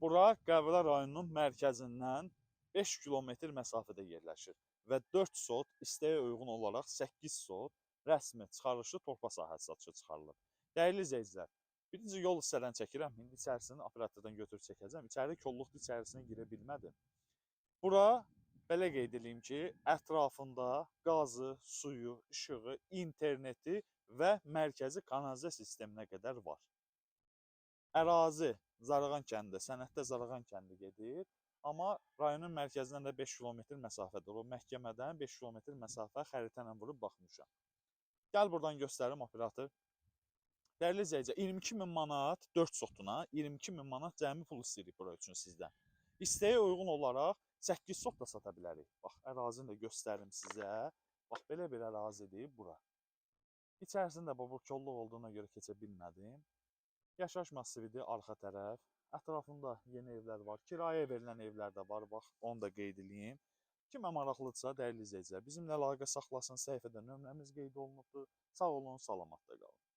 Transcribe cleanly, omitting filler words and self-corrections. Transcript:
Bura Qəblə rayonunun mərkəzindən 5 kilometr məsafədə yerləşir və 4 sot isteğə uyğun olaraq 8 sot rəsmi çıxarışlı torpaq sahəsi satışa çıxarılır. Dəyərli izləyicilər, birinci yol hissədən çəkirəm, indi içərisini operatordan götürüb çəkəcəm. İçəri kolluqdur, içərisinə girə bilmədim. Bura belə qeyd edeyim ki, ətrafında qazı, suyu, işığı, interneti və mərkəzi kanalizasiya sisteminə qədər var. Ərazi Zarğan kəndi, sənəddə Zarğan kəndi gedir. Amma rayonun mərkəzindən də 5 kilometr məsafədir. O məhkəmədən 5 kilometr məsafə xəritə ilə vurub baxmışam. Gəl buradan göstərim operator. Dəyərli izləyicilər, 22.000 manat 4 sotuna, 22.000 manat cəmi pul istəyirik bura üçün sizdən. İstəyə uyğun olaraq 8 sot da sata bilərik. Bax, ərazini də göstərim sizə. Bax, belə bir ərazidir bura. İçərisində bu kolluq olduğuna görə keçə bilmədim. Yaşayış massividir arxa tərəf. Ətrafında yeni evlər var. Kirayə verilən evlər də var. Bax, onu da qeyd edeyim. Kimə maraqlıdırsa, dəyərli izləyicilər, bizimlə əlaqə saxlasın. Səhifədə nömrəmiz qeyd olunubdur. Sağ olun, salamatla qalın.